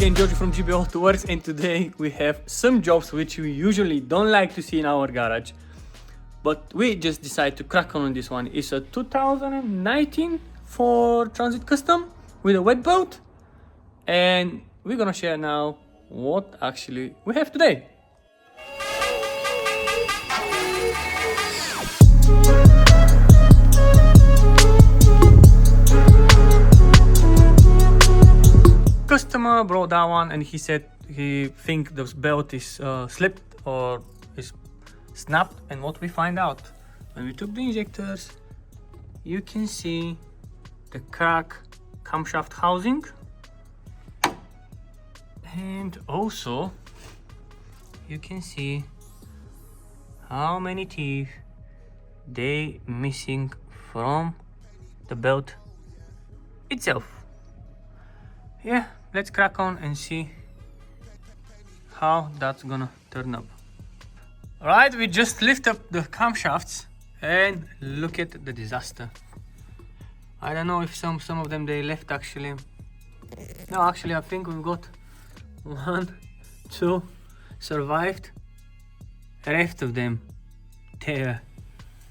again, George from GB Autoworks, and today we have some jobs which we usually don't like to see in our garage, but we just decided to crack on this one. It's a 2019 Ford Transit Custom with a wet boat, and we're gonna share now what actually we have today. Customer brought that one and he said he think the belt is slipped or is snapped, and what we find out when we took the injectors, you can see the crack camshaft housing, and also you can see how many teeth they missing from the belt itself. Yeah, let's crack on and see how that's gonna turn up. Alright, we just lift up the camshafts and look at the disaster. I don't know if some of them they left actually. No, actually I think we've got 1, 2 survived. The rest of them, they're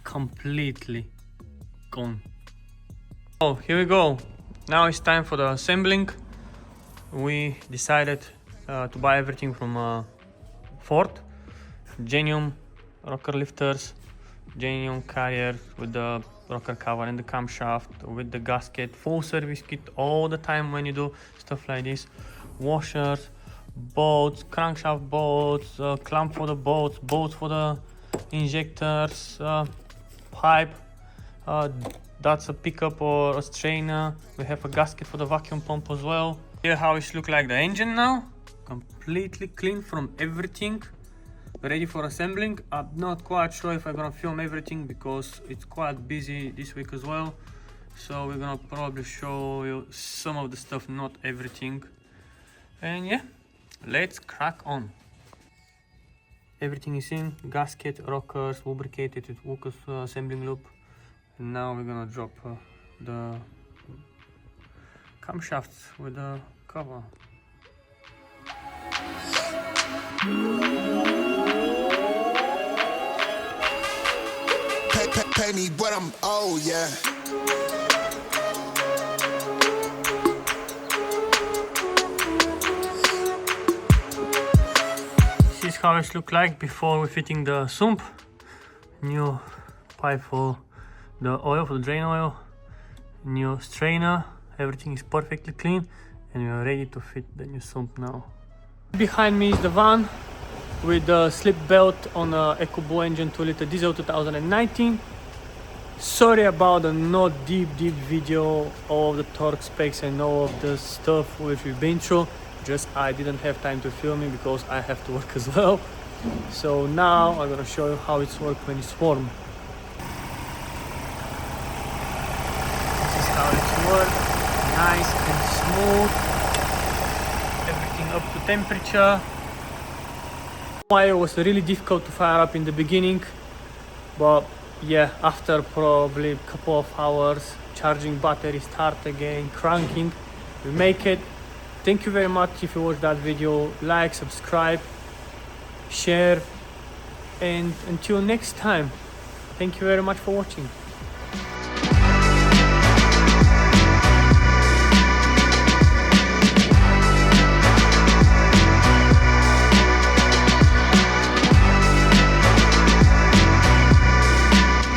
completely gone. Oh, here we go. Now it's time for the assembling. We decided to buy everything from Ford. Genuine rocker lifters, genuine carrier with the rocker cover and the camshaft, with the gasket, full service kit all the time when you do stuff like this. Washers, bolts, crankshaft bolts, clamp for the bolts, bolts for the injectors, pipe. That's a pickup or a strainer. We have a gasket for the vacuum pump as well. Here how it looks like the engine now, completely clean from everything, ready for assembling. I'm not quite sure if I'm gonna film everything because it's quite busy this week as well, so we're gonna probably show you some of the stuff, not everything. And yeah, let's crack on. Everything is in, gasket, rockers, lubricated with Lucas assembling loop, and now we're gonna drop the camshafts with the cover. Pay me what I'm owed, yeah. This is how it looked like before we fitting the sump. New pipe for the oil, for the drain oil, new strainer. Everything is perfectly clean and we are ready to fit the new sump now. Behind me is the van with the slip belt on a EcoBlue engine 2-liter diesel 2019. Sorry about the not deep video of the torque specs and all of the stuff which we've been through. Just I didn't have time to film it because I have to work as well. So now I'm gonna show you how it's worked when it's warm. This is how it's worked. Nice and smooth, everything up to temperature. Wire was really difficult to fire up in the beginning, but yeah, after probably a couple of hours charging battery, start again, cranking, we make it. Thank you very much if you watched that video. Like, subscribe, share, and until next time, thank you very much for watching.